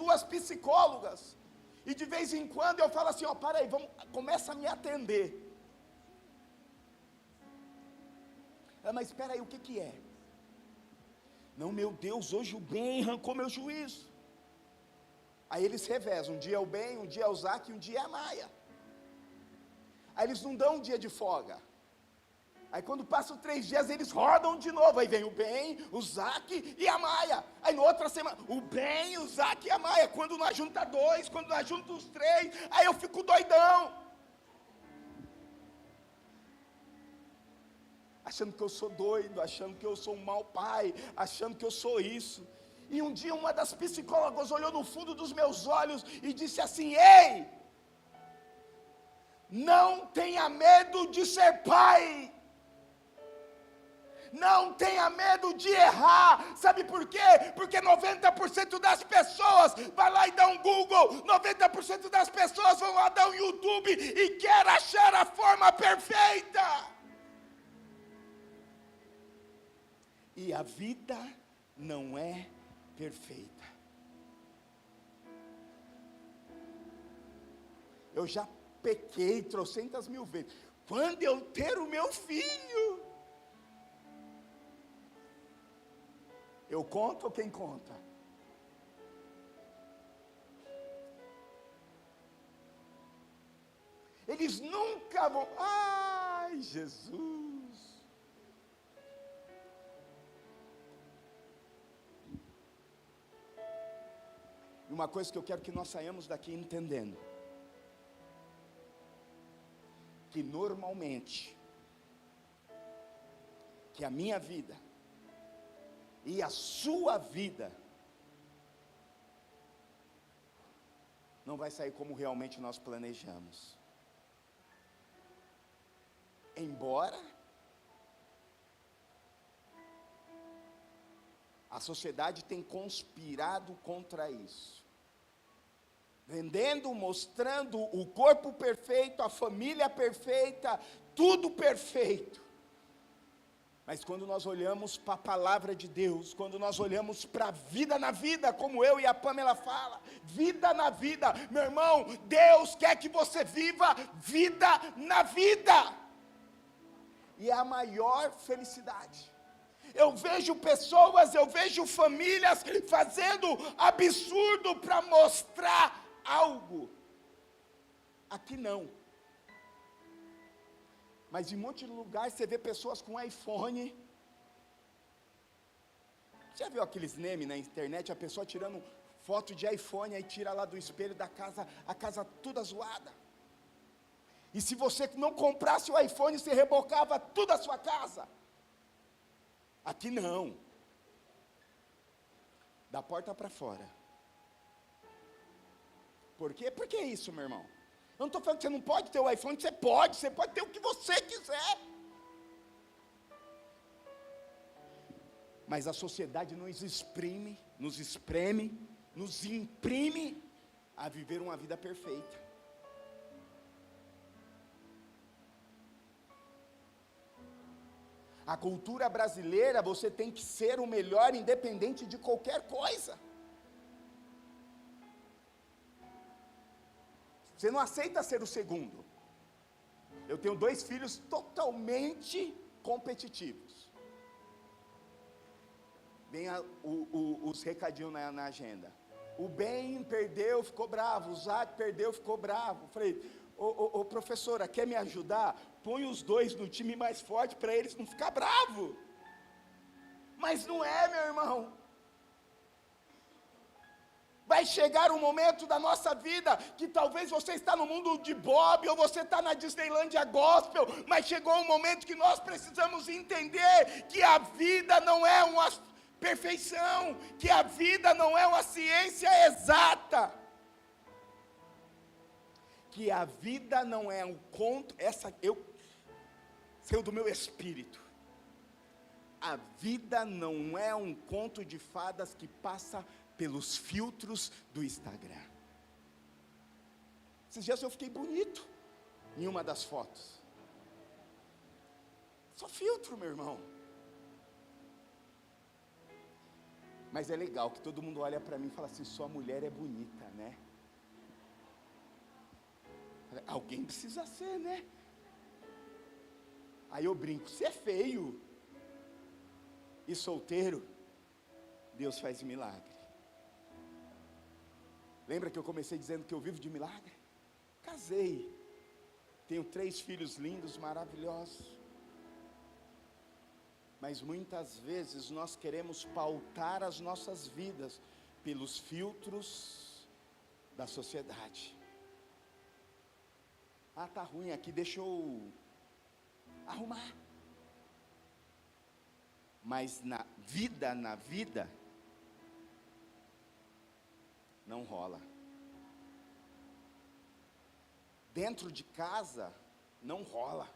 2 psicólogas. E de vez em quando eu falo assim, ó, para aí, começa a me atender. Mas espera aí, o que é? Não, meu Deus, hoje o bem arrancou meu juízo. Aí eles revezam, um dia é o bem, um dia é o Zac, um dia é a Maia. Aí eles não dão um dia de folga. Aí quando passam 3 dias, eles rodam de novo. Aí vem o bem, o Zac e a Maia. Aí na outra semana, o bem, o Zac e a Maia. Quando nós junta 2, quando nós junta os 3, aí eu fico doidão. Achando que eu sou doido, achando que eu sou um mau pai, achando que eu sou isso. E um dia uma das psicólogas olhou no fundo dos meus olhos e disse assim, ei, não tenha medo de ser pai. Não tenha medo de errar. Sabe por quê? Porque 90% das pessoas vai lá e dá um Google, 90% das pessoas vão lá dar um YouTube e quer achar a forma perfeita. E a vida não é perfeita. Eu já pequei 300.000 vezes. Quando eu ter o meu filho, eu conto ou quem conta? Eles nunca vão. Ai, Jesus. E uma coisa que eu quero que nós saiamos daqui entendendo, que normalmente, que a minha vida e a sua vida não vai sair como realmente nós planejamos. Embora a sociedade tenha conspirado contra isso, vendendo, mostrando o corpo perfeito, a família perfeita, tudo perfeito. Mas quando nós olhamos para a palavra de Deus, quando nós olhamos para a vida na vida, como eu e a Pamela fala, vida na vida, meu irmão, Deus quer que você viva vida na vida, e é a maior felicidade. Eu vejo pessoas, eu vejo famílias fazendo absurdo para mostrar algo. Aqui não. Mas em um monte de lugar você vê pessoas com iPhone. Já viu aqueles memes na internet, a pessoa tirando foto de iPhone, aí tira lá do espelho da casa, a casa toda zoada. E se você não comprasse o iPhone, você rebocava toda a sua casa. Aqui não. Da porta para fora. Por quê? Por que isso, meu irmão? Eu não estou falando que você não pode ter o iPhone, você pode ter o que você quiser. Mas a sociedade nos espreme, nos imprime a viver uma vida perfeita. A cultura brasileira, você tem que ser o melhor independente de qualquer coisa. Você não aceita ser o segundo. Eu tenho 2 filhos totalmente competitivos. Vem os recadinhos na agenda. O bem perdeu, ficou bravo. O Zac perdeu, ficou bravo. Falei, professora, quer me ajudar? Põe os 2 no time mais forte para eles não ficar bravo. Mas não é, meu irmão. Vai chegar um momento da nossa vida que talvez você está no mundo de Bob ou você está na Disneylândia Gospel, mas chegou um momento que nós precisamos entender que a vida não é uma perfeição, que a vida não é uma ciência exata, que a vida não é um conto, saiu do meu espírito. A vida não é um conto de fadas que passa pelos filtros do Instagram. Esses dias eu fiquei bonito em uma das fotos. Só filtro, meu irmão. Mas é legal que todo mundo olha para mim e fala assim: sua mulher é bonita, né? Alguém precisa ser, né? Aí eu brinco: se é feio e solteiro, Deus faz milagre. Lembra que eu comecei dizendo que eu vivo de milagre? Casei, tenho 3 filhos lindos, maravilhosos. Mas muitas vezes nós queremos pautar as nossas vidas pelos filtros da sociedade. Ah, tá ruim aqui, deixa eu arrumar. Mas na vida, não rola. Dentro de casa, não rola.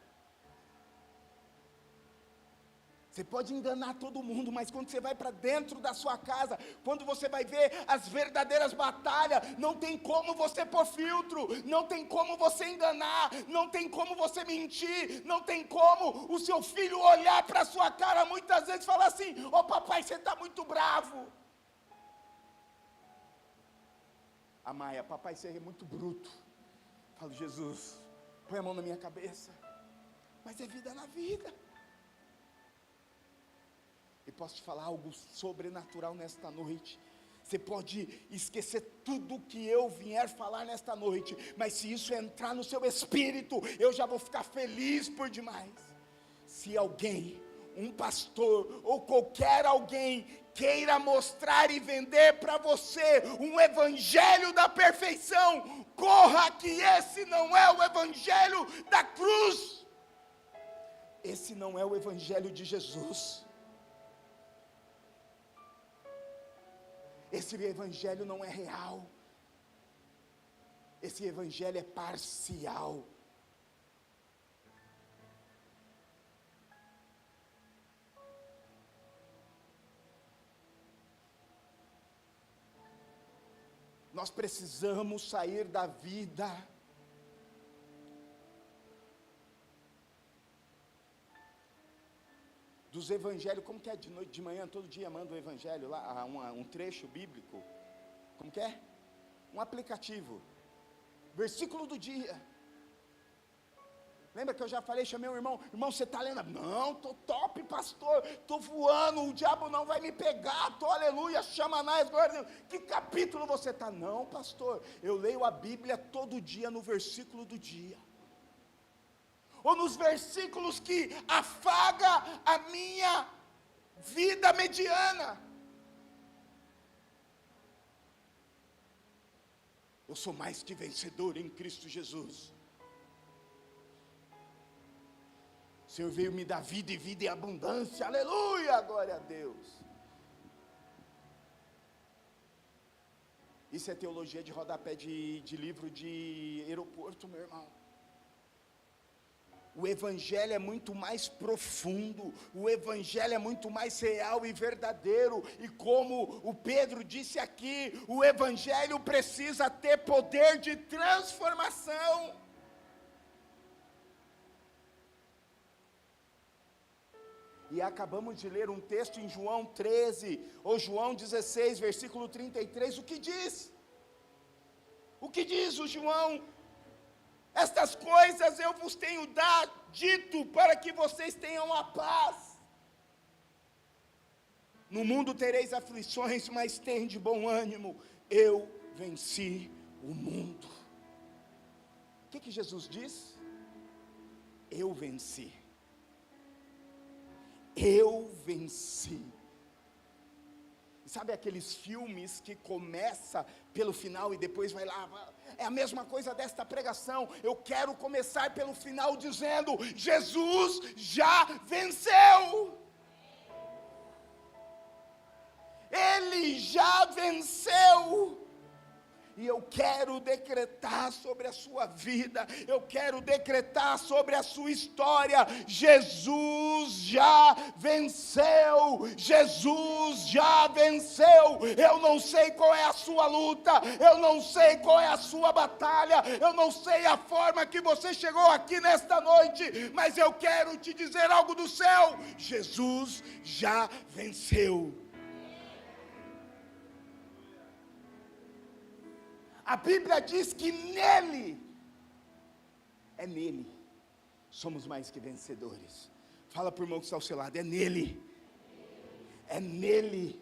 Você pode enganar todo mundo, mas quando você vai para dentro da sua casa, quando você vai ver as verdadeiras batalhas, não tem como você pôr filtro, não tem como você enganar, não tem como você mentir, não tem como o seu filho olhar para a sua cara muitas vezes e falar assim: ô papai, você está muito bravo. A Maia: papai, você é muito bruto. Eu falo: Jesus, põe a mão na minha cabeça. Mas é vida na vida. E posso te falar algo sobrenatural nesta noite. Você pode esquecer tudo que eu vier falar nesta noite, mas se isso entrar no seu espírito, eu já vou ficar feliz por demais. Se alguém, um pastor ou qualquer alguém queira mostrar e vender para você um evangelho da perfeição, corra, que esse não é o evangelho da cruz. Esse não é o evangelho de Jesus. Esse evangelho não é real. Esse evangelho é parcial. Nós precisamos sair da vida dos evangelhos. Como que é? De noite, de manhã, todo dia manda um evangelho lá, um trecho bíblico. Como que é? Um aplicativo. Versículo do dia. Lembra que eu já falei, chamei um irmão: irmão, você está lendo? Não, estou top, pastor, estou voando, o diabo não vai me pegar, estou, aleluia, chama Anás, glória a Deus. Que capítulo você está? Não, pastor, eu leio a Bíblia todo dia no versículo do dia. Ou nos versículos que afaga a minha vida mediana. Eu sou mais que vencedor em Cristo Jesus. O Senhor veio me dar vida e vida em abundância, aleluia, glória a Deus. Isso é teologia de rodapé de livro de aeroporto, meu irmão. O evangelho é muito mais profundo, o evangelho é muito mais real e verdadeiro, e como o Pedro disse aqui, o evangelho precisa ter poder de transformação. E acabamos de ler um texto em João 13, ou João 16, versículo 33, o que diz? O que diz o João? Estas coisas eu vos tenho dito para que vocês tenham a paz. No mundo tereis aflições, mas tende bom ânimo, eu venci o mundo. O que Jesus diz? Eu venci. Eu venci. Sabe aqueles filmes que começa pelo final e depois vai lá? É a mesma coisa desta pregação. Eu quero começar pelo final dizendo: Jesus já venceu. Ele já venceu. E eu quero decretar sobre a sua vida, eu quero decretar sobre a sua história: Jesus já venceu, Jesus já venceu. Eu não sei qual é a sua luta, eu não sei qual é a sua batalha, eu não sei a forma que você chegou aqui nesta noite, mas eu quero te dizer algo do céu: Jesus já venceu. A Bíblia diz que nele, somos mais que vencedores. Fala para o irmão que está ao seu lado, é nele. É nele.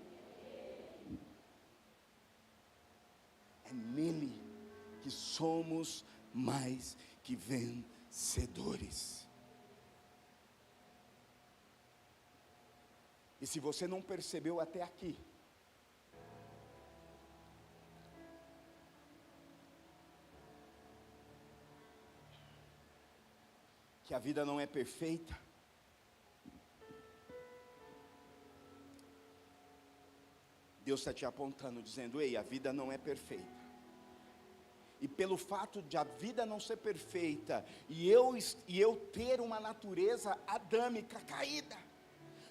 É nele que somos mais que vencedores. E se você não percebeu até aqui, que a vida não é perfeita, Deus está te apontando, dizendo: ei, a vida não é perfeita. E pelo fato de a vida não ser perfeita, e eu ter uma natureza adâmica caída,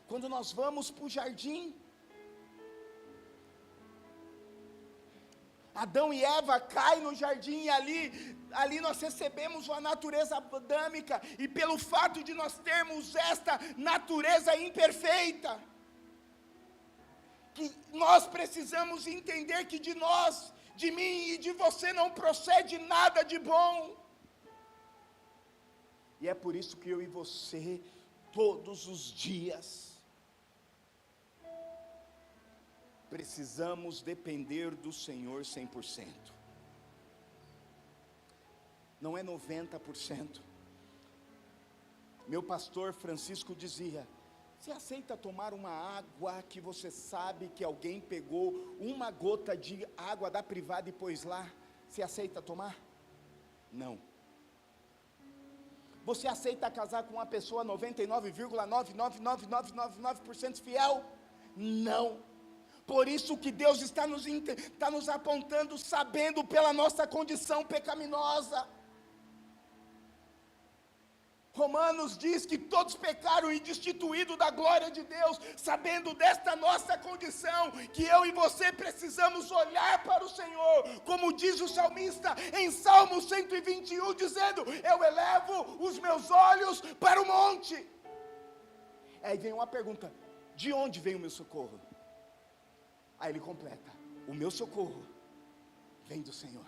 quando nós vamos para o jardim, Adão e Eva caem no jardim, e ali nós recebemos uma natureza adâmica, e pelo fato de nós termos esta natureza imperfeita, que nós precisamos entender que de nós, de mim e de você não procede nada de bom. E é por isso que eu e você, todos os dias, precisamos depender do Senhor 100%. Não é 90%. Meu pastor Francisco dizia: você aceita tomar uma água que você sabe que alguém pegou uma gota de água da privada e pôs lá? Você aceita tomar? Não. Você aceita casar com uma pessoa 99,99999% fiel? Não. Por isso que Deus está nos apontando, sabendo pela nossa condição pecaminosa. Romanos diz que todos pecaram e destituídos da glória de Deus, sabendo desta nossa condição, que eu e você precisamos olhar para o Senhor, como diz o salmista em Salmo 121, dizendo: eu elevo os meus olhos para o monte. Aí vem uma pergunta: de onde vem o meu socorro? Aí ele completa: o meu socorro vem do Senhor.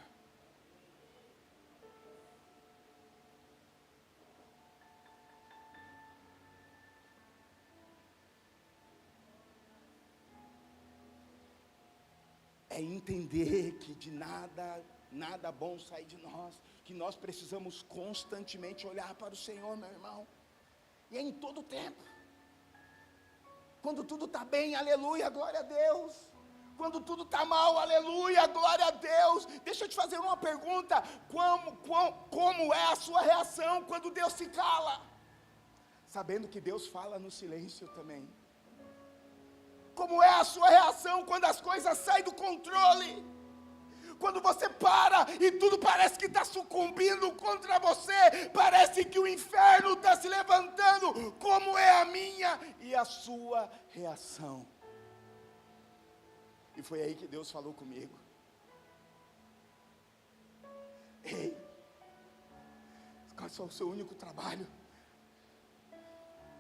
É entender que de nada bom sai de nós, que nós precisamos constantemente olhar para o Senhor, meu irmão, e é em todo tempo. Quando tudo está bem, aleluia, glória a Deus. Quando tudo está mal, aleluia, glória a Deus. Deixa eu te fazer uma pergunta: como é a sua reação quando Deus se cala? Sabendo que Deus fala no silêncio também. Como é a sua reação quando as coisas saem do controle? Quando você para e tudo parece que está sucumbindo contra você, parece que o inferno está se levantando. Como é a minha e a sua reação? E foi aí que Deus falou comigo: ei, qual é o seu único trabalho?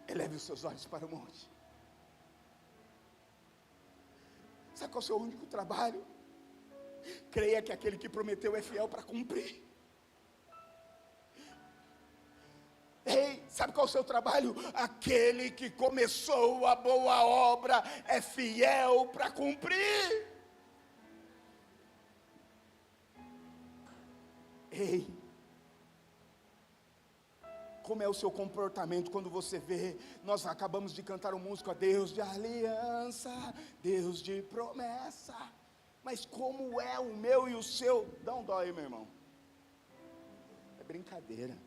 Eleve os seus olhos para o monte. Sabe qual é o seu único trabalho? Creia que aquele que prometeu é fiel para cumprir. Ei, sabe qual é o seu trabalho? Aquele que começou a boa obra é fiel para cumprir. Ei, como é o seu comportamento quando você vê? Nós acabamos de cantar uma música: Deus de aliança, Deus de promessa. Mas como é o meu e o seu? Dá um dó aí, meu irmão. É brincadeira.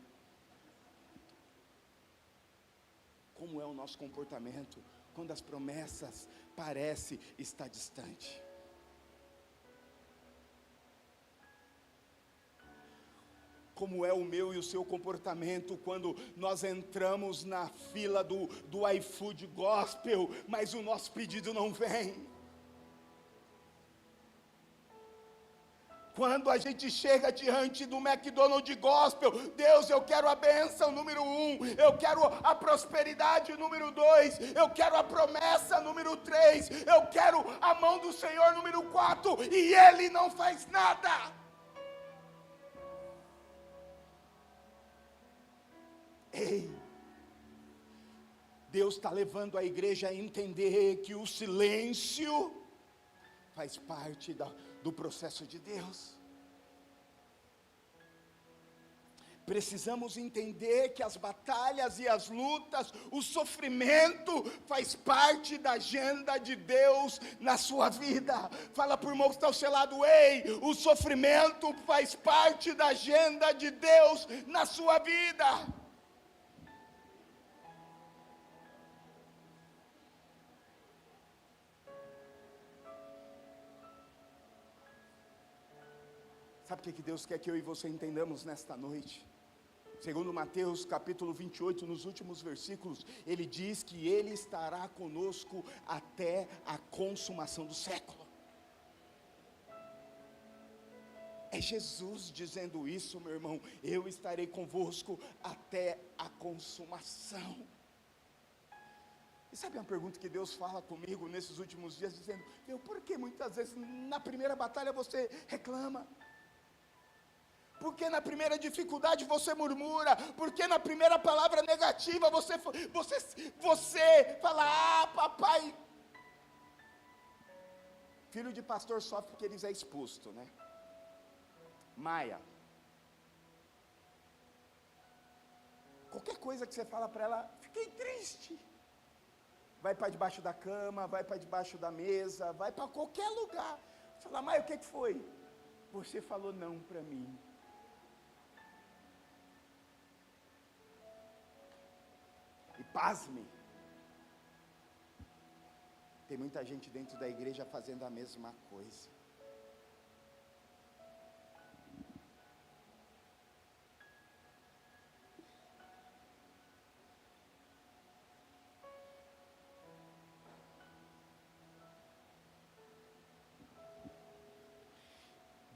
Como é o nosso comportamento quando as promessas parecem estar distantes? Como é o meu e o seu comportamento quando nós entramos na fila do iFood Gospel, mas o nosso pedido não vem? Quando a gente chega diante do McDonald's Gospel: Deus, eu quero a bênção número 1, eu quero a prosperidade número 2, eu quero a promessa número 3, eu quero a mão do Senhor número 4, e Ele não faz nada. Ei, Deus está levando a igreja a entender que o silêncio faz parte do processo de Deus. Precisamos entender que as batalhas e as lutas, o sofrimento faz parte da agenda de Deus na sua vida. Fala para o irmão que está ao seu lado: ei, o sofrimento faz parte da agenda de Deus na sua vida. Sabe o que Deus quer que eu e você entendamos nesta noite? Segundo Mateus capítulo 28, nos últimos versículos, ele diz que ele estará conosco até a consumação do século. É Jesus dizendo isso, meu irmão: eu estarei convosco até a consumação. E sabe uma pergunta que Deus fala comigo nesses últimos dias, dizendo: por que muitas vezes na primeira batalha você reclama? Porque na primeira dificuldade você murmura? Porque na primeira palavra negativa você fala: ah, papai. Filho de pastor sofre porque eles é exposto, né? Maia, qualquer coisa que você fala para ela: fiquei triste. Vai para debaixo da cama, vai para debaixo da mesa, vai para qualquer lugar. Fala: Maia, o que foi? Você falou não para mim. E pasme, tem muita gente dentro da igreja fazendo a mesma coisa.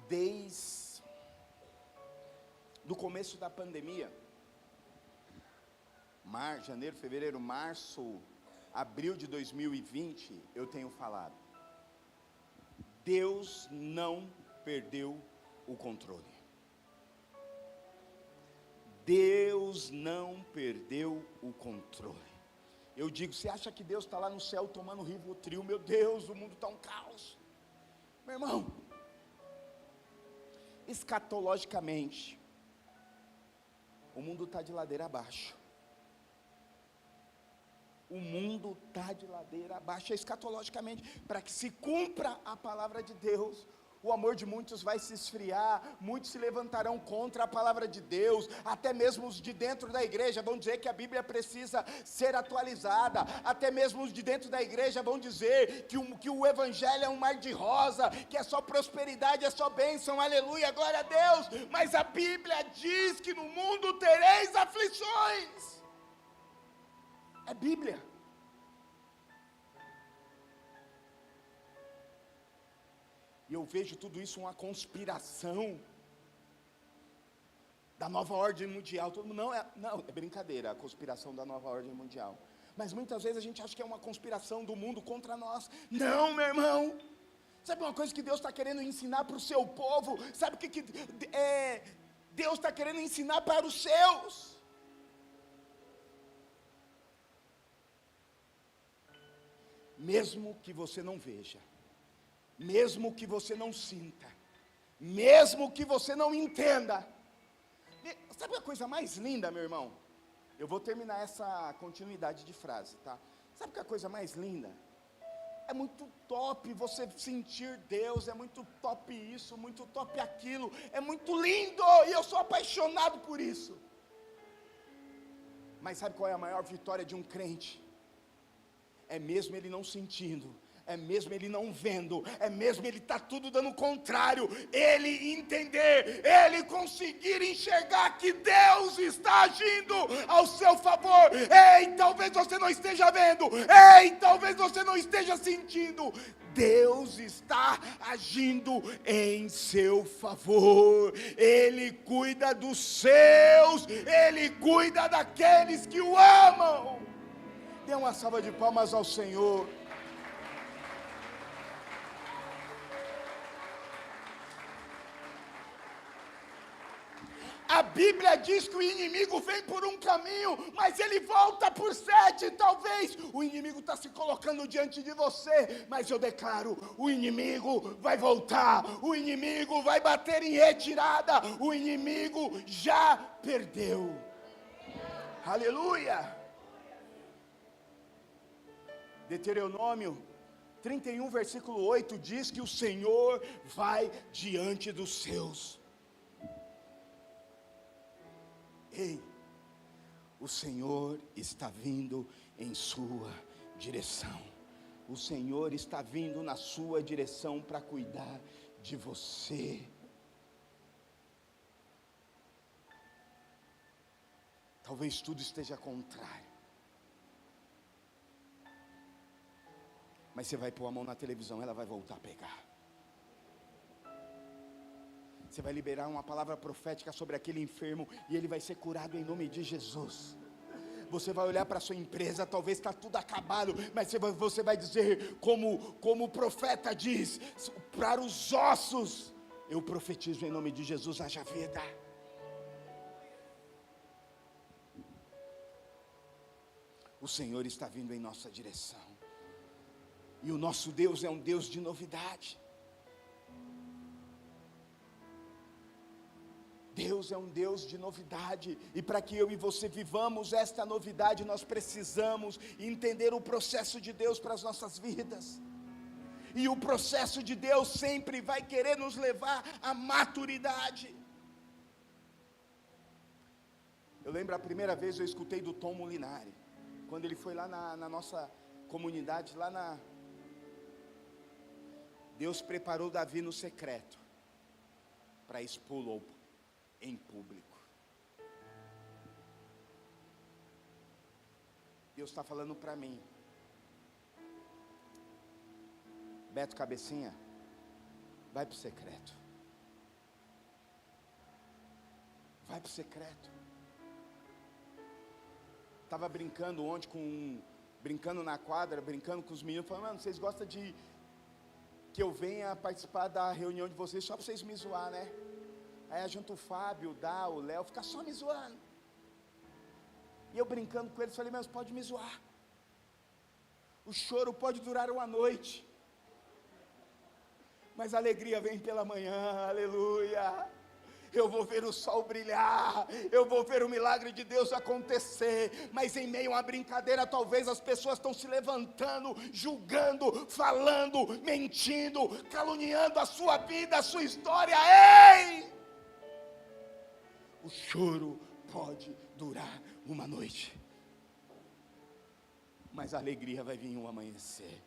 Desde o começo da pandemia, janeiro, fevereiro, março, abril de 2020, eu tenho falado: Deus não perdeu o controle. Deus não perdeu o controle. Eu digo: você acha que Deus está lá no céu tomando Rivotril? Meu Deus, o mundo está um caos. Meu irmão, escatologicamente, o mundo está de ladeira abaixo. O mundo está de ladeira abaixo, escatologicamente, para que se cumpra a palavra de Deus. O amor de muitos vai se esfriar, muitos se levantarão contra a palavra de Deus, até mesmo os de dentro da igreja vão dizer que a Bíblia precisa ser atualizada, até mesmo os de dentro da igreja vão dizer que o evangelho é um mar de rosa, que é só prosperidade, é só bênção, aleluia, glória a Deus. Mas a Bíblia diz que no mundo tereis aflições. É Bíblia. E eu vejo tudo isso uma conspiração da nova ordem mundial. Todo mundo, não, é brincadeira a conspiração da nova ordem mundial. Mas muitas vezes a gente acha que é uma conspiração do mundo contra nós. Não, meu irmão. Sabe uma coisa que Deus está querendo ensinar para o seu povo? Sabe o que Deus está querendo ensinar para os seus? Mesmo que você não veja, mesmo que você não sinta, mesmo que você não entenda. Sabe a coisa mais linda, meu irmão? Eu vou terminar essa continuidade de frase, tá? Sabe que a coisa mais linda? É muito top você sentir Deus, é muito top isso, muito top aquilo, é muito lindo, e eu sou apaixonado por isso. Mas sabe qual é a maior vitória de um crente? É mesmo ele não sentindo, é mesmo ele não vendo, é mesmo ele está tudo dando contrário, ele entender, ele conseguir enxergar que Deus está agindo ao seu favor. Ei, talvez você não esteja vendo, ei, talvez você não esteja sentindo, Deus está agindo em seu favor. Ele cuida dos seus, Ele cuida daqueles que o amam. Dê uma salva de palmas ao Senhor. A Bíblia diz que o inimigo vem por um caminho, mas ele volta por 7. Talvez o inimigo está se colocando diante de você, mas eu declaro: o inimigo vai voltar, o inimigo vai bater em retirada, o inimigo já perdeu. Aleluia! Deuteronômio 31, versículo 8 diz que o Senhor vai diante dos seus. Ei, o Senhor está vindo em sua direção. O Senhor está vindo na sua direção para cuidar de você. Talvez tudo esteja contrário, mas você vai pôr a mão na televisão, ela vai voltar a pegar. Você vai liberar uma palavra profética sobre aquele enfermo e ele vai ser curado em nome de Jesus. Você vai olhar para a sua empresa, talvez está tudo acabado, mas você vai dizer, como o profeta diz, para os ossos, eu profetizo em nome de Jesus, haja vida. O Senhor está vindo em nossa direção, e o nosso Deus é um Deus de novidade. Deus é um Deus de novidade, e para que eu e você vivamos esta novidade, nós precisamos entender o processo de Deus para as nossas vidas. E o processo de Deus sempre vai querer nos levar à maturidade. Eu lembro a primeira vez eu escutei do Tom Molinari, quando ele foi lá na nossa comunidade, Deus preparou Davi no secreto, para expô-lo em público. Deus está falando para mim: Beto Cabecinha, vai para o secreto. Vai para o secreto. Estava brincando ontem brincando na quadra, brincando com os meninos, falando: mano, vocês gostam de que eu venha participar da reunião de vocês só para vocês me zoar, né? Aí junto o Fábio, o Léo, fica só me zoando. E eu brincando com eles, falei: mas pode me zoar. O choro pode durar uma noite, mas a alegria vem pela manhã, aleluia. Eu vou ver o sol brilhar, eu vou ver o milagre de Deus acontecer, mas em meio a uma brincadeira, talvez as pessoas estão se levantando, julgando, falando, mentindo, caluniando a sua vida, a sua história. Ei! O choro pode durar uma noite, mas a alegria vai vir um amanhecer,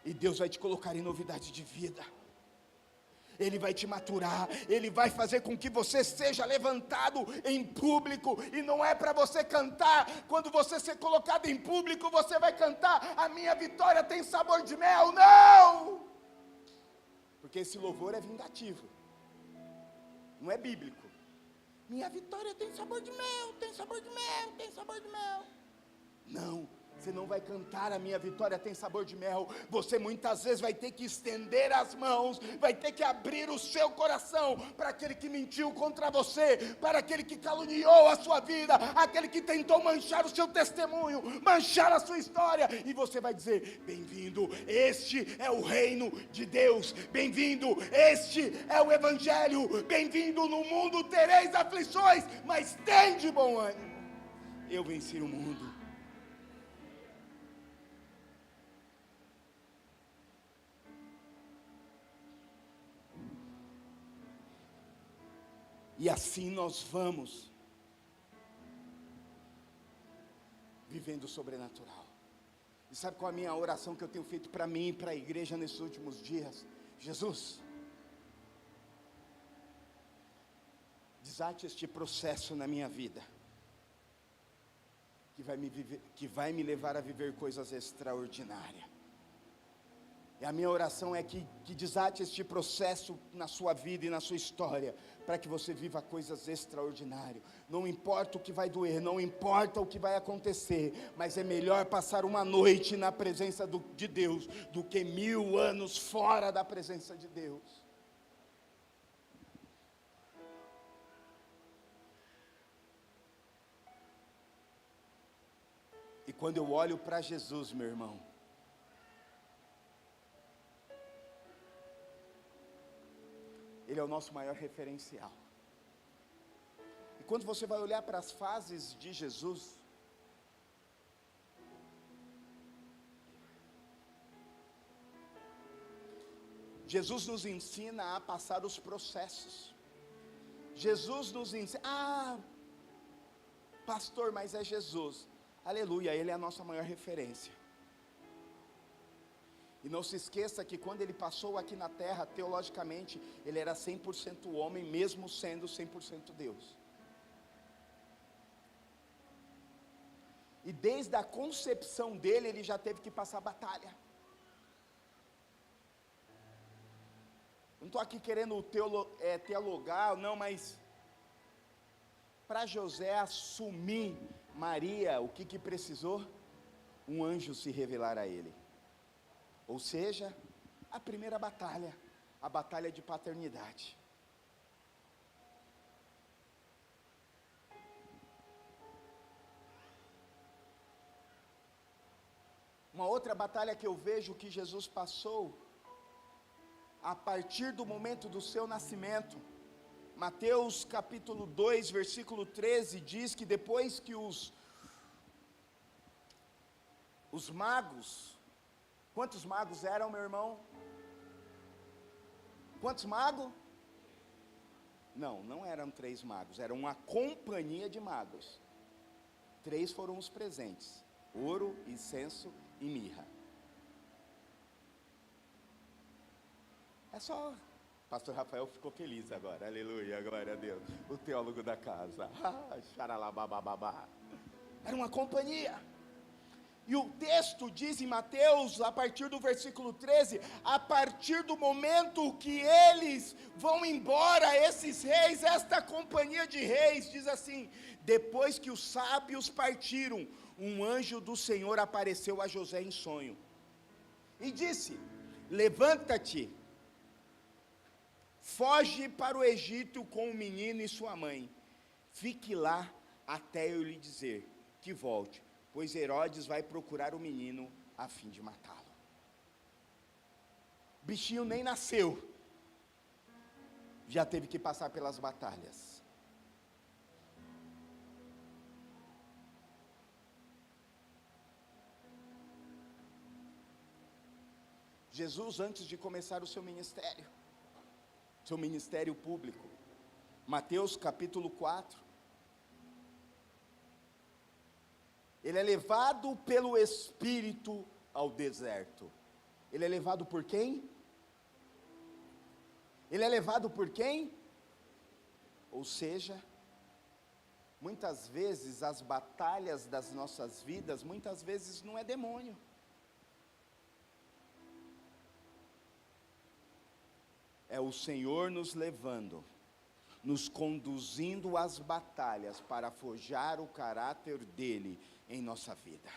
e Deus vai te colocar em novidade de vida. Ele vai te maturar, Ele vai fazer com que você seja levantado em público, e não é para você cantar. Quando você ser colocado em público, você vai cantar: a minha vitória tem sabor de mel. Não! Porque esse louvor é vingativo, não é bíblico. Minha vitória tem sabor de mel, tem sabor de mel, tem sabor de mel. Não, você não vai cantar: a minha vitória tem sabor de mel. Você muitas vezes vai ter que estender as mãos, vai ter que abrir o seu coração para aquele que mentiu contra você, para aquele que caluniou a sua vida, aquele que tentou manchar o seu testemunho, manchar a sua história, e você vai dizer: bem-vindo, este é o reino de Deus, bem-vindo, este é o evangelho, bem-vindo. No mundo tereis aflições, mas tende bom ânimo, eu venci o mundo. E assim nós vamos vivendo o sobrenatural. E sabe qual é a minha oração que eu tenho feito para mim e para a igreja nesses últimos dias? Jesus, desate este processo na minha vida, que vai me levar a viver coisas extraordinárias. E a minha oração é que desate este processo na sua vida e na sua história, para que você viva coisas extraordinárias. Não importa o que vai doer, não importa o que vai acontecer, mas é melhor passar uma noite na presença de Deus, do que 1000 anos fora da presença de Deus. Quando eu olho para Jesus, meu irmão, Ele é o nosso maior referencial. E quando você vai olhar para as fases de Jesus, Jesus nos ensina a passar os processos. Jesus nos ensina, pastor, mas é Jesus. Aleluia, Ele é a nossa maior referência. E não se esqueça que quando Ele passou aqui na terra, teologicamente, Ele era 100% homem, mesmo sendo 100% Deus. E desde a concepção dele, Ele já teve que passar batalha. Não estou aqui querendo teologar, não, mas para José assumir Maria, o que precisou? Um anjo se revelar a ele. Ou seja, a primeira batalha, a batalha de paternidade. Uma outra batalha que eu vejo que Jesus passou, a partir do momento do seu nascimento, Mateus capítulo 2, versículo 13, diz que depois que os magos, quantos magos eram, meu irmão? Quantos magos? Não eram 3 magos, era uma companhia de magos. 3 foram os presentes: ouro, incenso e mirra. É só, pastor Rafael ficou feliz agora, aleluia, glória a Deus, o teólogo da casa, xaralabababá. Era uma companhia. E o texto diz em Mateus, a partir do versículo 13, a partir do momento que eles vão embora, esses reis, esta companhia de reis, diz assim: depois que os sábios partiram, um anjo do Senhor apareceu a José em sonho, e disse: levanta-te, foge para o Egito com o menino e sua mãe, fique lá até eu lhe dizer que volte, pois Herodes vai procurar o menino a fim de matá-lo. O bichinho nem nasceu, já teve que passar pelas batalhas. Jesus, antes de começar o seu ministério público, Mateus capítulo 4, ele é levado pelo Espírito ao deserto. Ele é levado por quem? Ele é levado por quem? Ou seja, muitas vezes as batalhas das nossas vidas, muitas vezes não é demônio. É o Senhor nos levando, nos conduzindo às batalhas para forjar o caráter dele em nossa vida.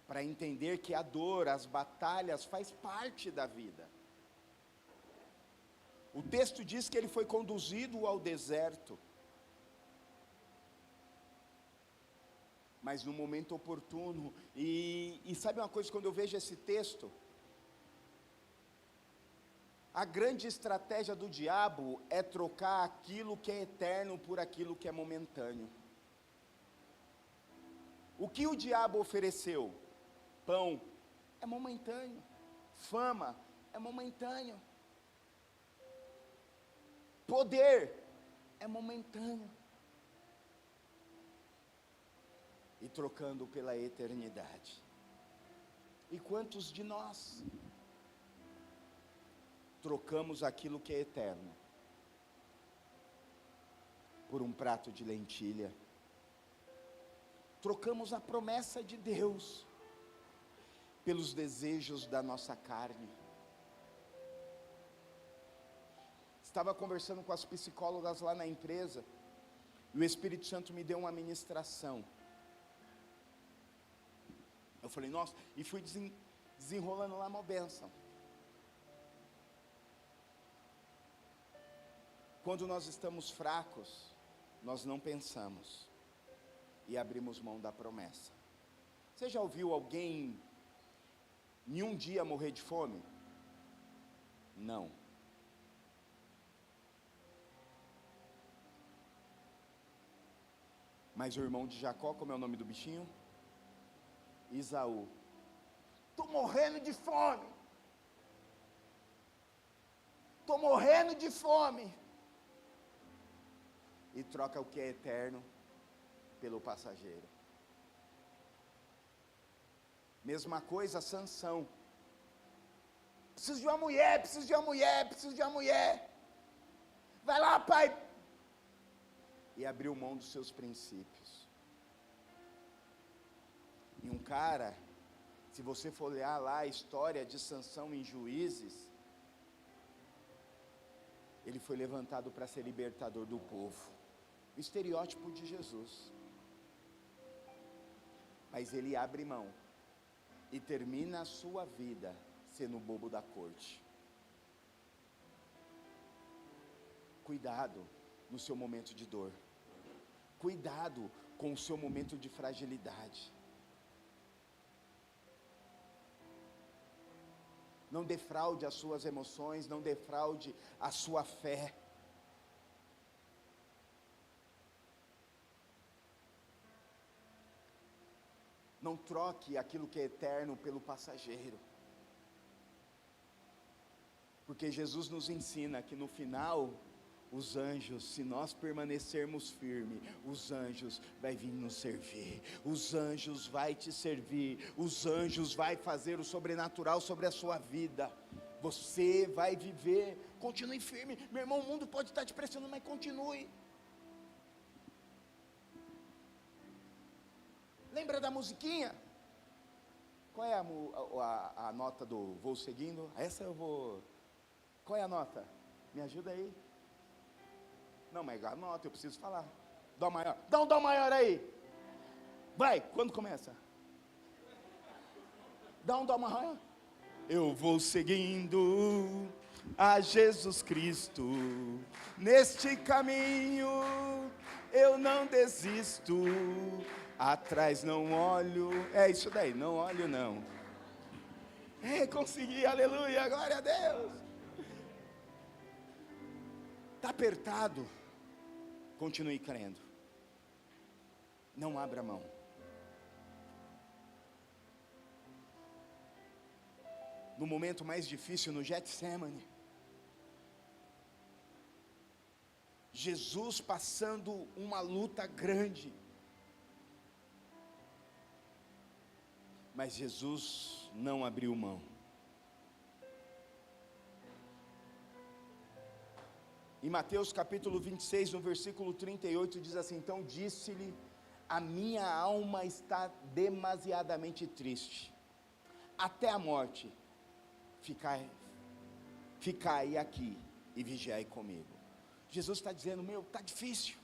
Para entender que a dor, as batalhas faz parte da vida. O texto diz que ele foi conduzido ao deserto. Mas no momento oportuno, e sabe uma coisa, quando eu vejo esse texto, a grande estratégia do diabo é trocar aquilo que é eterno por aquilo que é momentâneo. O que o diabo ofereceu? Pão é momentâneo, fama é momentâneo, poder é momentâneo, e trocando pela eternidade. E quantos de nós trocamos aquilo que é eterno por um prato de lentilha? Trocamos a promessa de Deus pelos desejos da nossa carne. Estava conversando com as psicólogas lá na empresa, e o Espírito Santo me deu uma ministração. Eu falei, nossa, e fui desenrolando lá uma bênção. Quando nós estamos fracos, nós não pensamos. e abrimos mão da promessa. Você já ouviu alguém em um dia morrer de fome? Não. Mas o irmão de Jacó, como é o nome do bichinho? Esaú. Estou morrendo de fome. Estou morrendo de fome. E troca o que é eterno pelo passageiro. Mesma coisa, Sansão. Preciso de uma mulher, preciso de uma mulher, preciso de uma mulher. Vai lá, pai. E abriu mão dos seus princípios. E um cara, se você for olhar lá a história de Sansão em Juízes, ele foi levantado para ser libertador do povo. O estereótipo de Jesus. Mas ele abre mão e termina a sua vida sendo o bobo da corte. Cuidado no seu momento de dor. Cuidado com o seu momento de fragilidade. Não defraude as suas emoções, não defraude a sua fé. Não troque aquilo que é eterno pelo passageiro. Porque Jesus nos ensina que no final, os anjos, se nós permanecermos firmes, os anjos vai vir nos servir. Os anjos vai te servir. Os anjos vai fazer o sobrenatural sobre a sua vida. Você vai viver. Continue firme. Meu irmão, o mundo pode estar te pressionando, mas continue. Lembra da musiquinha? Qual é a nota do vou seguindo? Essa eu vou. Qual é a nota? Me ajuda aí. Não, mas a nota eu preciso falar. Dó maior. Dá um dó maior aí. Vai, quando começa? Dá um dó maior. Eu vou seguindo a Jesus Cristo. Neste caminho eu não desisto. Atrás não olho. É isso daí, não olho não. Consegui, aleluia, glória a Deus. Está apertado, continue crendo. Não abra mão. No momento mais difícil, no Getsemane, Jesus passando uma luta grande, mas Jesus não abriu mão. Em Mateus capítulo 26, no versículo 38, diz assim: então disse-lhe, a minha alma está demasiadamente triste, até a morte, ficai aqui e vigiai comigo. Jesus está dizendo, está difícil.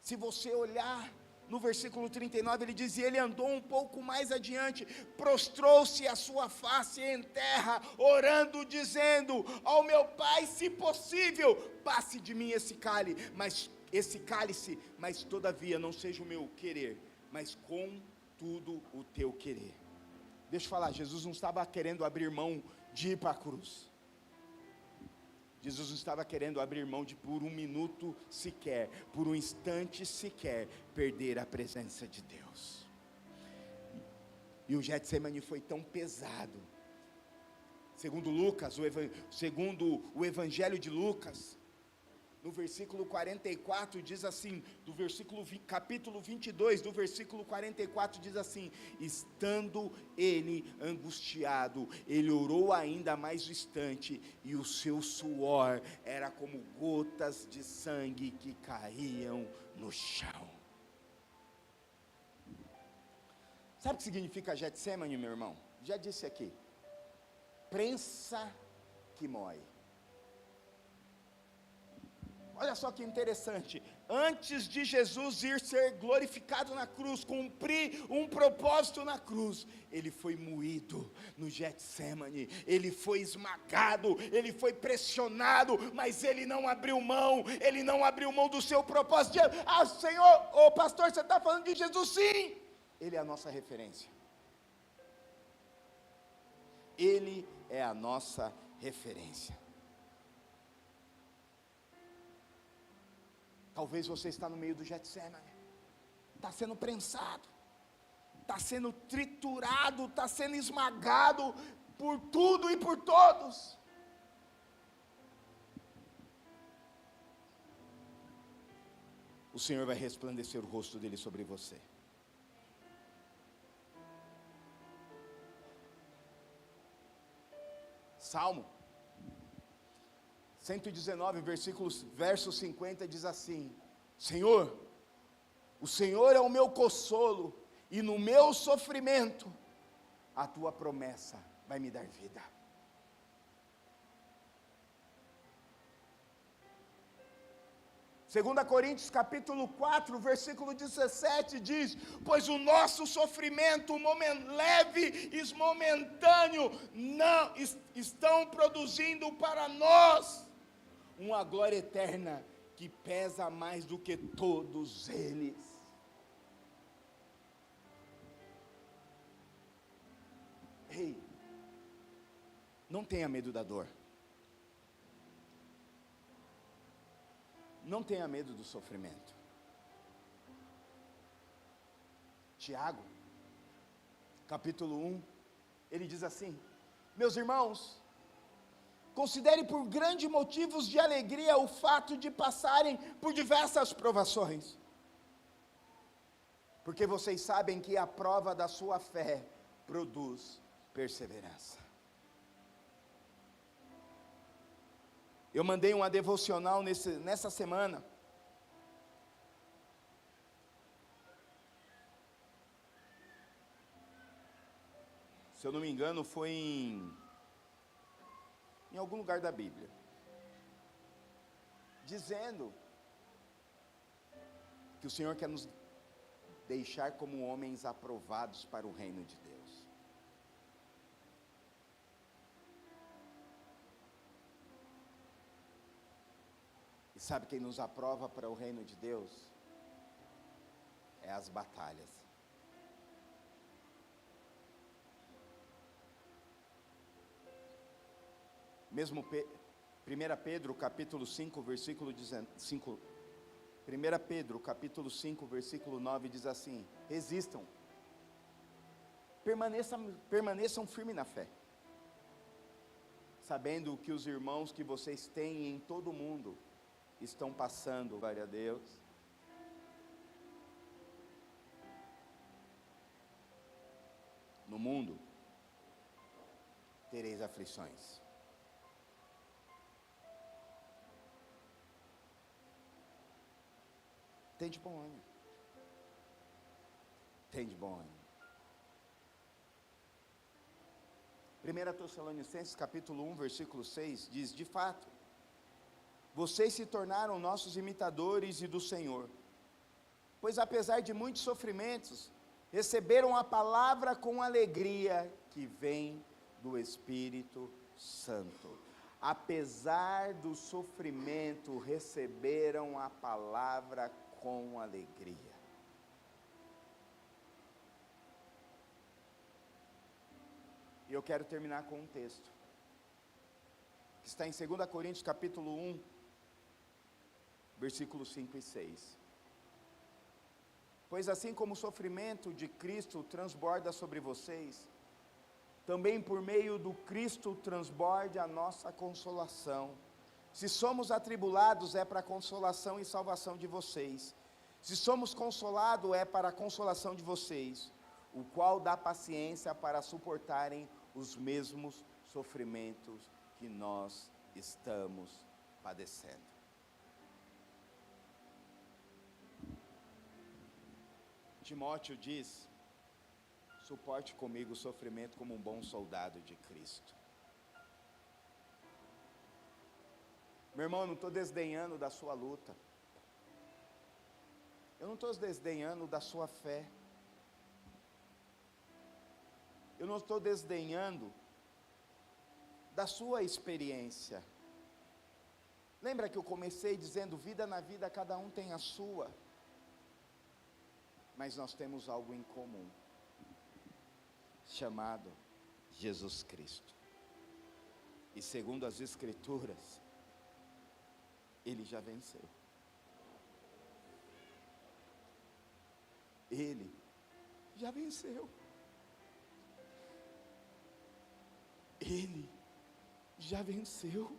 Se você olhar no versículo 39, ele diz, e ele andou um pouco mais adiante, prostrou-se a sua face em terra, orando, dizendo, ao meu Pai, se possível, passe de mim esse cálice, mas todavia não seja o meu querer, mas contudo o teu querer. Deixa eu falar, Jesus não estava querendo abrir mão de ir para a cruz. Jesus não estava querendo abrir mão de por um minuto sequer, por um instante sequer, perder a presença de Deus. E o Getsemane foi tão pesado. Segundo o Evangelho de Lucas, no versículo 44 diz assim, capítulo 22, do versículo 44 diz assim, estando ele angustiado, ele orou ainda mais distante, e o seu suor era como gotas de sangue que caíam no chão. Sabe o que significa Getsemane, meu irmão? Já disse aqui, prensa que mói. Olha só que interessante, antes de Jesus ir ser glorificado na cruz, cumprir um propósito na cruz, ele foi moído no Getsemane, ele foi esmagado, ele foi pressionado, mas ele não abriu mão do seu propósito. Senhor, pastor, você está falando de Jesus? Sim, ele é a nossa referência, ele é a nossa referência. Talvez você está no meio do Getsemane, está sendo prensado, está sendo triturado, está sendo esmagado por tudo e por todos. O Senhor vai resplandecer o rosto dele sobre você. Salmo 119, verso 50 diz assim: Senhor, o Senhor é o meu consolo, e no meu sofrimento, a tua promessa vai me dar vida. Segunda Coríntios capítulo 4, versículo 17 diz: pois o nosso sofrimento leve e momentâneo não estão produzindo para nós uma glória eterna que pesa mais do que todos eles. Ei, não tenha medo da dor. Não tenha medo do sofrimento. Tiago, capítulo 1, ele diz assim: meus irmãos, considere por grandes motivos de alegria o fato de passarem por diversas provações, porque vocês sabem que a prova da sua fé produz perseverança. Eu mandei uma devocional nessa semana. Se eu não me engano, foi em algum lugar da Bíblia, dizendo que o Senhor quer nos deixar como homens aprovados para o reino de Deus. E sabe quem nos aprova para o reino de Deus? É as batalhas. Mesmo 1 Pedro capítulo 5, versículo 5, 1 Pedro capítulo 5, versículo 9 diz assim: resistam, permaneçam firmes na fé, sabendo que os irmãos que vocês têm em todo o mundo estão passando, glória a Deus, no mundo tereis aflições. Tem de bom ânimo. Tem de bom ânimo. 1 Tessalonicenses capítulo 1, versículo 6 diz: de fato, vocês se tornaram nossos imitadores e do Senhor, pois apesar de muitos sofrimentos, receberam a palavra com alegria que vem do Espírito Santo. Apesar do sofrimento, receberam a palavra com alegria. E eu quero terminar com um texto, que está em 2 Coríntios capítulo 1, versículos 5 e 6. Pois assim como o sofrimento de Cristo transborda sobre vocês, também por meio do Cristo transborde a nossa consolação. Se somos atribulados, é para a consolação e salvação de vocês. Se somos consolados, é para a consolação de vocês, o qual dá paciência para suportarem os mesmos sofrimentos que nós estamos padecendo. Timóteo diz: suporte comigo o sofrimento como um bom soldado de Cristo. Meu irmão, eu não estou desdenhando da sua luta. Eu não estou desdenhando da sua fé. Eu não estou desdenhando da sua experiência. Lembra que eu comecei dizendo, vida na vida, cada um tem a sua. Mas nós temos algo em comum, chamado Jesus Cristo. E segundo as Escrituras, Ele já venceu. Ele já venceu. Ele já venceu.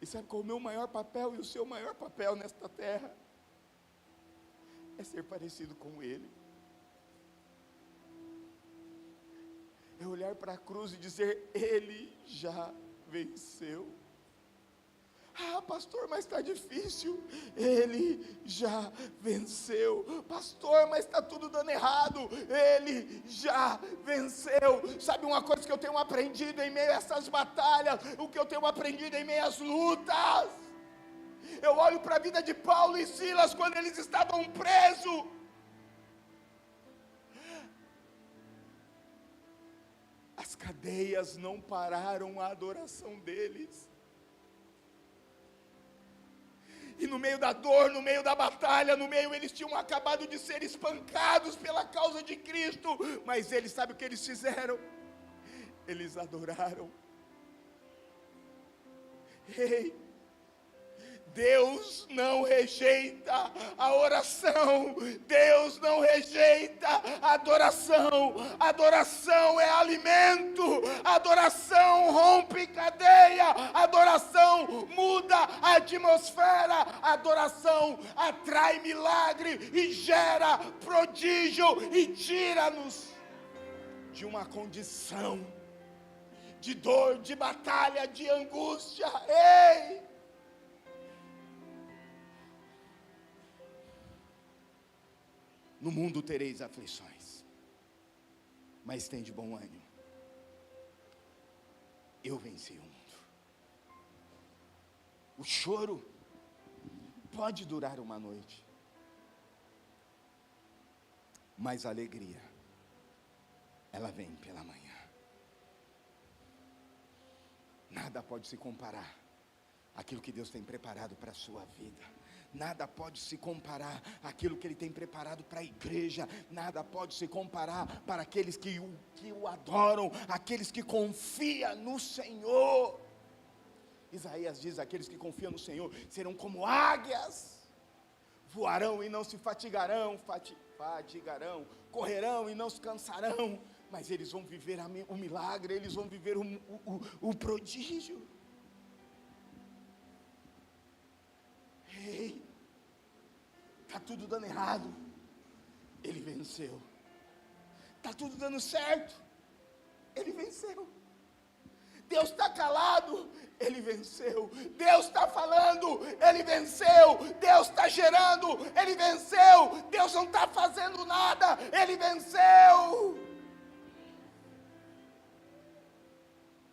E sabe qual é o meu maior papel e o seu maior papel nesta terra? É ser parecido com Ele. É olhar para a cruz e dizer, Ele já venceu. Ah, pastor, mas está difícil. Ele já venceu. Pastor, mas está tudo dando errado. Ele já venceu. Sabe uma coisa que eu tenho aprendido em meio a essas batalhas? O que eu tenho aprendido em meio às lutas? Eu olho para a vida de Paulo e Silas quando eles estavam presos. As cadeias não pararam a adoração deles. E no meio da dor, no meio da batalha, no meio eles tinham acabado de ser espancados pela causa de Cristo. Mas eles, sabe o que eles fizeram? Eles adoraram. Ei, Deus não rejeita a oração, Deus não rejeita a adoração. Adoração é alimento, adoração rompe cadeia, adoração muda a atmosfera, adoração atrai milagre e gera prodígio e tira-nos de uma condição de dor, de batalha, de angústia. Ei! No mundo tereis aflições, mas tem de bom ânimo. Eu venci o mundo. O choro pode durar uma noite, mas a alegria, ela vem pela manhã. Nada pode se comparar àquilo que Deus tem preparado para a sua vida. Nada pode se comparar àquilo que Ele tem preparado para a igreja. Nada pode se comparar para aqueles que o adoram, aqueles que confiam no Senhor. Isaías diz, aqueles que confiam no Senhor serão como águias, voarão e não se fatigarão, correrão e não se cansarão, mas eles vão viver o milagre, eles vão viver o prodígio. Ei, está tudo dando errado, Ele venceu. Está tudo dando certo, Ele venceu. Deus está calado, Ele venceu. Deus está falando, Ele venceu. Deus está gerando, Ele venceu. Deus não está fazendo nada, Ele venceu.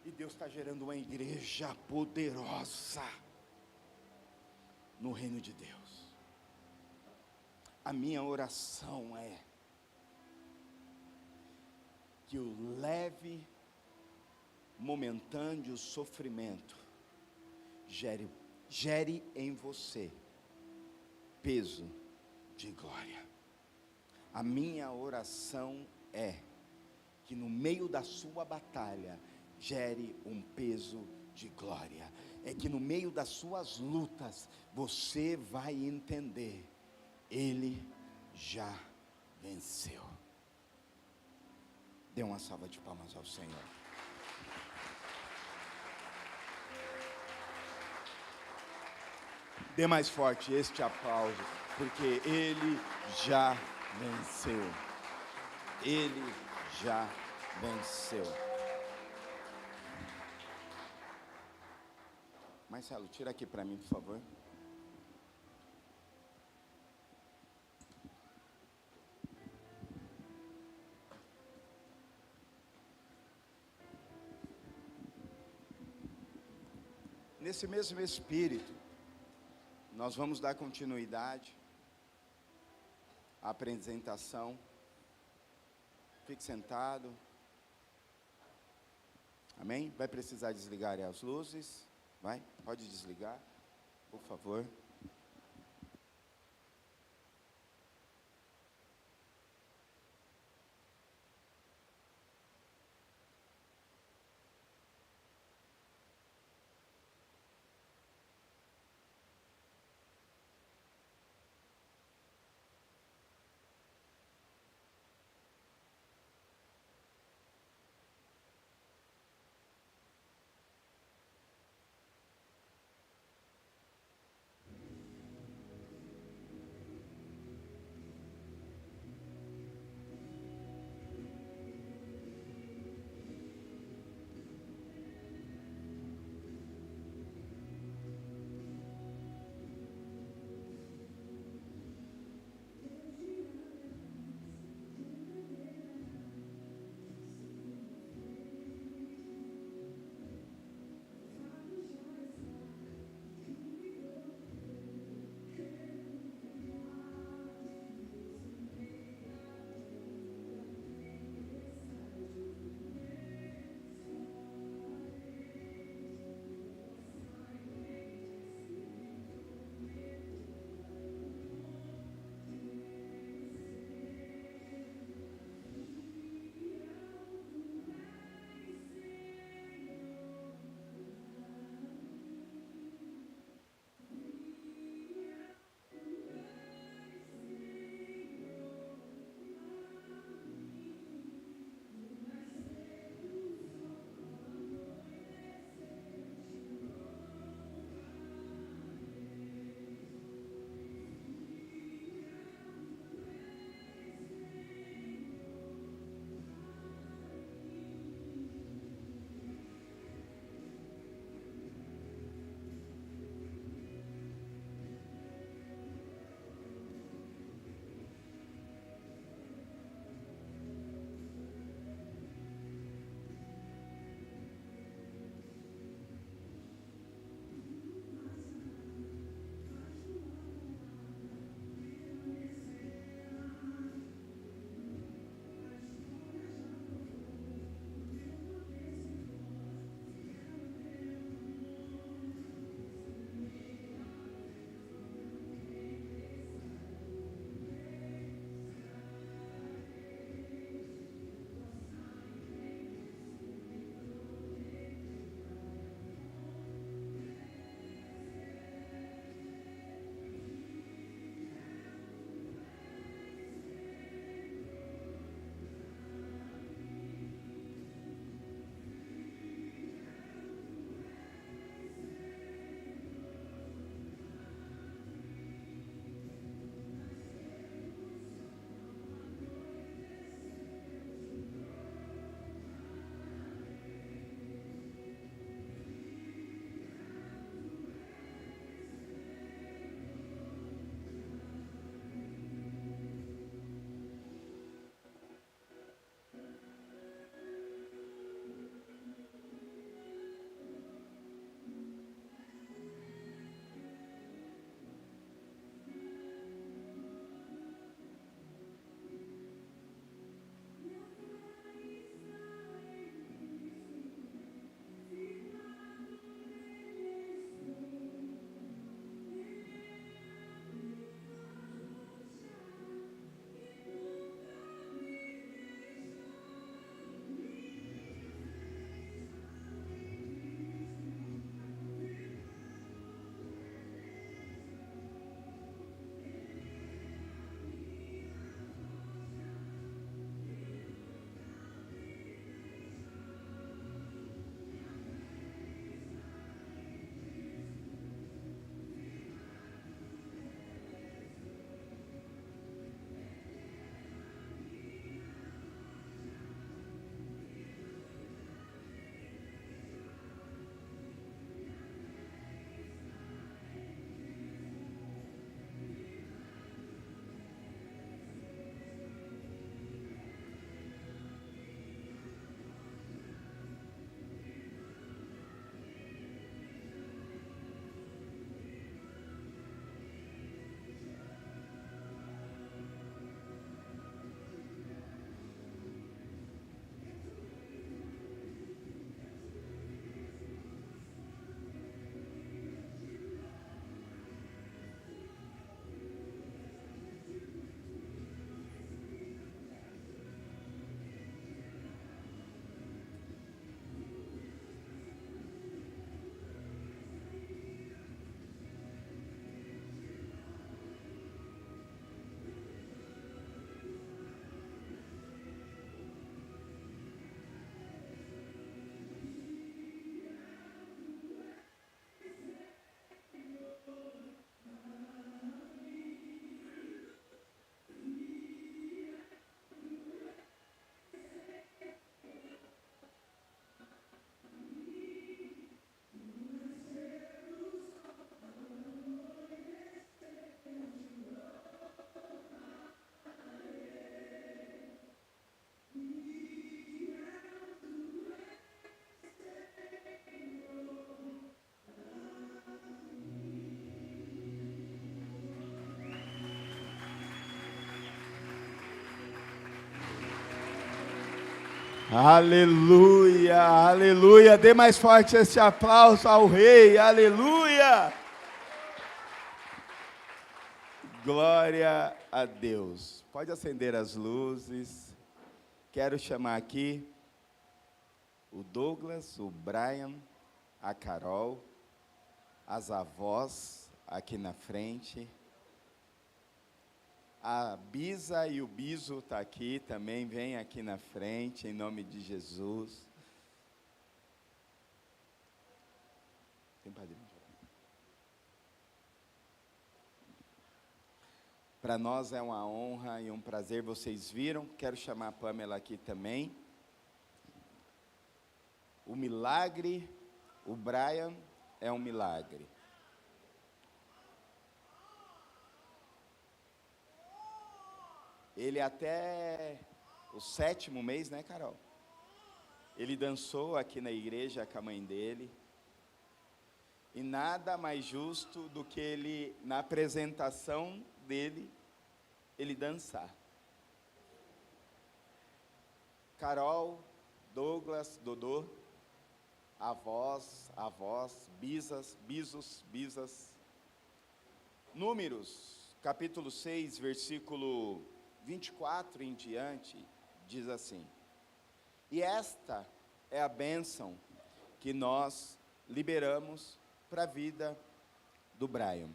E Deus está gerando uma igreja poderosa no reino de Deus. A minha oração é que o leve, momentâneo sofrimento gere em você peso de glória. A minha oração é que no meio da sua batalha gere um peso de glória. É que no meio das suas lutas você vai entender, Ele já venceu. Dê uma salva de palmas ao Senhor. Dê mais forte este aplauso, porque Ele já venceu. Ele já venceu. Marcelo, tira aqui para mim, por favor. nesse mesmo espírito, nós vamos dar continuidade à apresentação. Fique sentado. Amém? Vai precisar desligar as luzes? Vai? Pode desligar, por favor. Aleluia, aleluia. Dê mais forte esse aplauso ao Rei, aleluia. Glória a Deus. Pode acender as luzes. Quero chamar aqui o Douglas, o Brian, a Carol, as avós aqui na frente. A Bisa e o Biso está aqui também, vem aqui na frente, em nome de Jesus. Tem padrinho? Para nós é uma honra e um prazer, vocês viram. Quero chamar a Pamela aqui também. O milagre, o Brian é um milagre. Ele até o 7º mês, né, Carol? Ele dançou aqui na igreja com a mãe dele. E nada mais justo do que ele, na apresentação dele, ele dançar. Carol, Douglas, Dodô, avós, bisas, bisos, bisas. Números, capítulo 6, versículo 24 em diante, diz assim: e esta é a bênção que nós liberamos para a vida do Brian.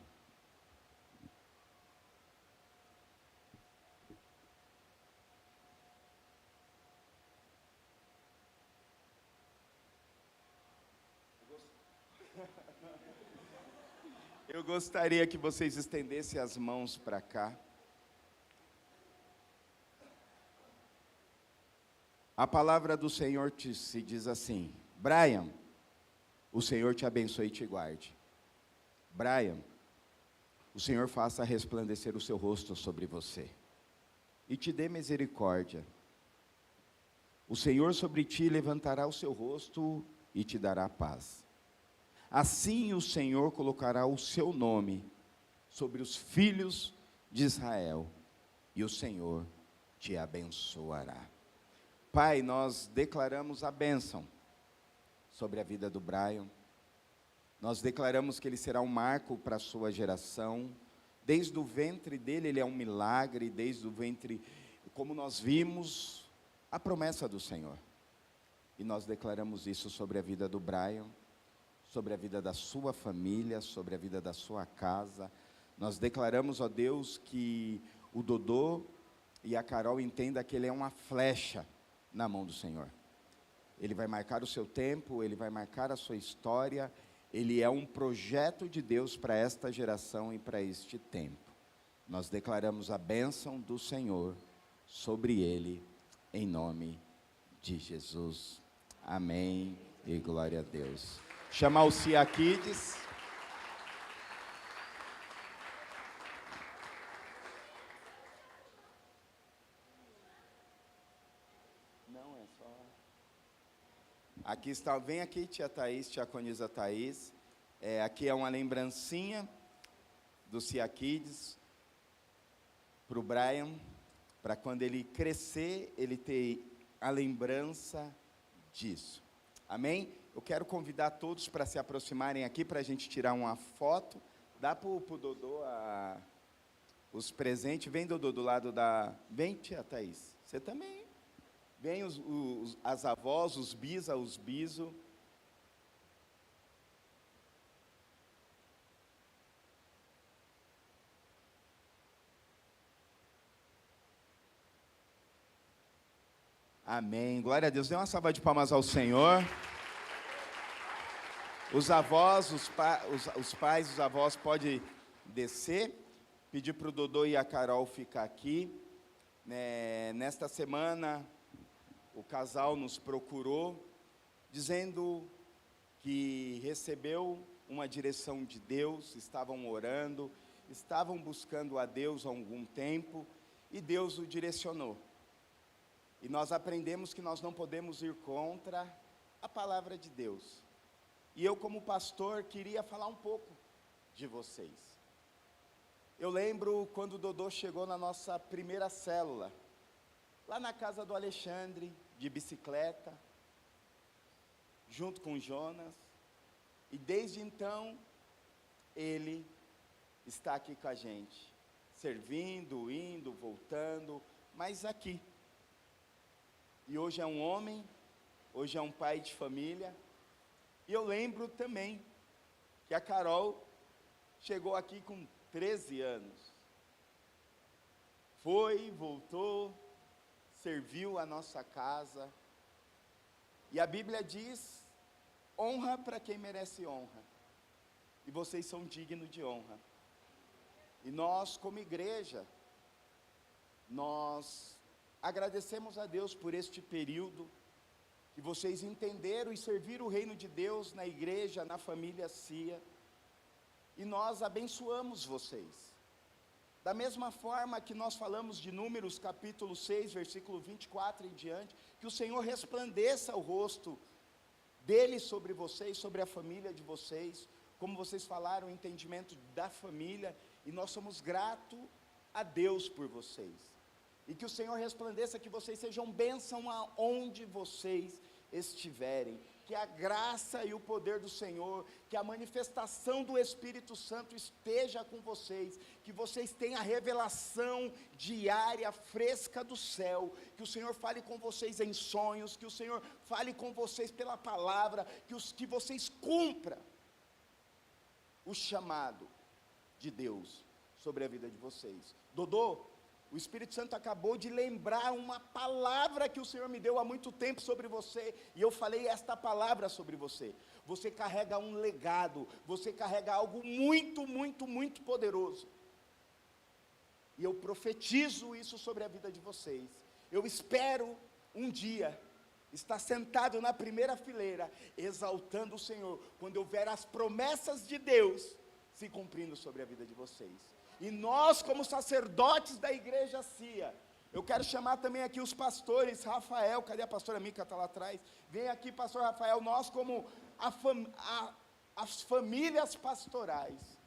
Eu gostaria que vocês estendessem as mãos para cá. A palavra do Senhor se diz assim: Brian, o Senhor te abençoe e te guarde. Brian, o Senhor faça resplandecer o seu rosto sobre você e te dê misericórdia. O Senhor sobre ti levantará o seu rosto e te dará paz. Assim o Senhor colocará o seu nome sobre os filhos de Israel, e o Senhor te abençoará. Pai, nós declaramos a bênção sobre a vida do Brian. Nós declaramos que ele será um marco para a sua geração. Desde o ventre dele, ele é um milagre. Desde o ventre, como nós vimos, a promessa do Senhor. E nós declaramos isso sobre a vida do Brian, sobre a vida da sua família, sobre a vida da sua casa. Nós declaramos, ó Deus, que o Dodô e a Carol entendam que ele é uma flecha na mão do Senhor. Ele vai marcar o seu tempo, ele vai marcar a sua história. Ele é um projeto de Deus para esta geração e para este tempo. Nós declaramos a bênção do Senhor sobre ele, em nome de Jesus. Amém e glória a Deus. Chamar o Cia Kids. Não, é só... Aqui está, vem aqui, tia Thaís, tia Conisa Thaís. Aqui é uma lembrancinha do Cia Kids para o Brian, para quando ele crescer, ele ter a lembrança disso. Amém? Eu quero convidar todos para se aproximarem aqui, para a gente tirar uma foto. Dá para o Dodô os presentes. Vem, Dodô, do lado da... Vem, tia Thaís. Você também. Vem as avós, os bisa, os biso. Amém. Glória a Deus. Dê uma salva de palmas ao Senhor. Os avós, os pais, os avós podem descer. Pedir para o Dodô e a Carol ficar aqui. Nesta semana, o casal nos procurou, dizendo que recebeu uma direção de Deus, estavam orando, estavam buscando a Deus há algum tempo, e Deus o direcionou. E nós aprendemos que nós não podemos ir contra a palavra de Deus. E eu, como pastor, queria falar um pouco de vocês. Eu lembro quando o Dodô chegou na nossa primeira célula, lá na casa do Alexandre, de bicicleta, junto com Jonas, e desde então, ele está aqui com a gente, servindo, indo, voltando, mas aqui. E hoje é um homem, hoje é um pai de família, e eu lembro também que a Carol chegou aqui com 13 anos, foi, voltou, serviu a nossa casa, e a Bíblia diz, honra para quem merece honra, e vocês são dignos de honra, e nós como igreja, nós agradecemos a Deus por este período, que vocês entenderam e serviram o reino de Deus na igreja, na família CIA, e nós abençoamos vocês, da mesma forma que nós falamos de Números capítulo 6, versículo 24 em diante, que o Senhor resplandeça o rosto dele sobre vocês, sobre a família de vocês, como vocês falaram, o entendimento da família, e nós somos gratos a Deus por vocês, e que o Senhor resplandeça, que vocês sejam bênção aonde vocês estiverem, que a graça e o poder do Senhor, que a manifestação do Espírito Santo esteja com vocês, que vocês tenham a revelação diária, fresca do céu, que o Senhor fale com vocês em sonhos, que o Senhor fale com vocês pela palavra, que vocês cumpram o chamado de Deus sobre a vida de vocês. Dodô, o Espírito Santo acabou de lembrar uma palavra que o Senhor me deu há muito tempo sobre você, e eu falei esta palavra sobre você. Você carrega um legado, você carrega algo muito, muito, muito poderoso, e eu profetizo isso sobre a vida de vocês. Eu espero um dia estar sentado na primeira fileira, exaltando o Senhor, quando eu ver as promessas de Deus se cumprindo sobre a vida de vocês. E nós, como sacerdotes da igreja CIA, eu quero chamar também aqui os pastores. Rafael, cadê a pastora Mica, está lá atrás? Vem aqui, pastor Rafael. Nós, como as famílias pastorais,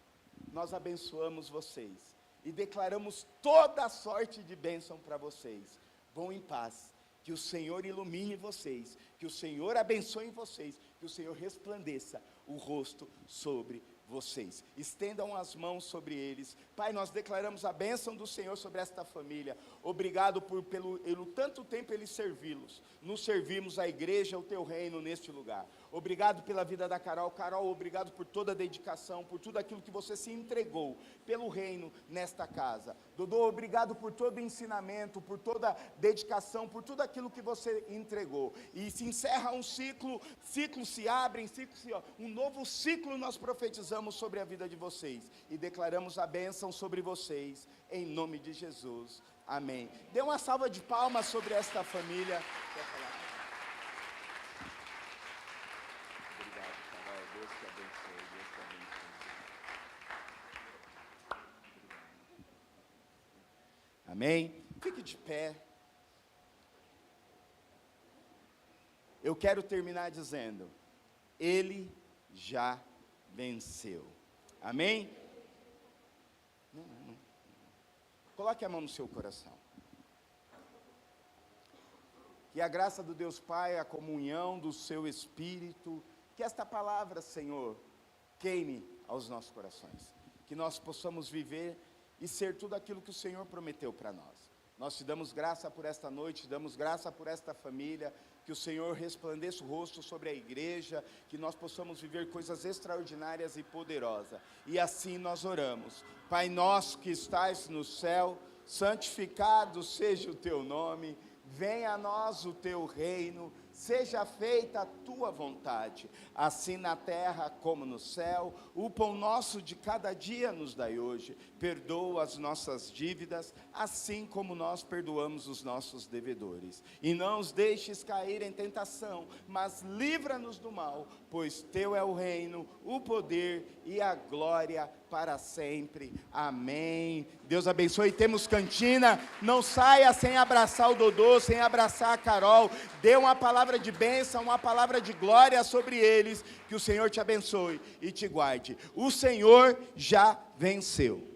nós abençoamos vocês e declaramos toda a sorte de bênção para vocês. Vão em paz, que o Senhor ilumine vocês, que o Senhor abençoe vocês, que o Senhor resplandeça o rosto sobre vocês, estendam as mãos sobre eles. Pai, nós declaramos a bênção do Senhor sobre esta família. Obrigado pelo tanto tempo eles servi-los, nos servimos a igreja, o teu reino neste lugar. Obrigado pela vida da Carol. Carol, obrigado por toda a dedicação, por tudo aquilo que você se entregou pelo reino nesta casa. Dodô, obrigado por todo o ensinamento, por toda a dedicação, por tudo aquilo que você entregou. E se encerra um ciclo se abre, um novo ciclo nós profetizamos sobre a vida de vocês e declaramos a bênção sobre vocês, em nome de Jesus, amém. Dê uma salva de palmas sobre esta família. Obrigado, Carol, Deus te abençoe, Deus te abençoe. Amém? Fique de pé. Eu quero terminar dizendo, ele já venceu. Amém? Não. Coloque a mão no seu coração. Que a graça do Deus Pai, a comunhão do seu Espírito, que esta palavra, Senhor, queime aos nossos corações. Que nós possamos viver e ser tudo aquilo que o Senhor prometeu para nós. Nós te damos graça por esta noite, te damos graça por esta família, que o Senhor resplandeça o rosto sobre a igreja, que nós possamos viver coisas extraordinárias e poderosas. E assim nós oramos. Pai nosso que estás no céu, santificado seja o teu nome, venha a nós o teu reino, seja feita a tua vontade, assim na terra como no céu. O pão nosso de cada dia nos dai hoje, perdoa as nossas dívidas, assim como nós perdoamos os nossos devedores. E não os deixes cair em tentação, mas livra-nos do mal, pois teu é o reino, o poder e a glória para sempre. Amém. Deus abençoe. Temos cantina. Não saia sem abraçar o Dodô, sem abraçar a Carol. Dê uma palavra de bênção, uma palavra de glória sobre eles. Que o Senhor te abençoe e te guarde. O Senhor já venceu.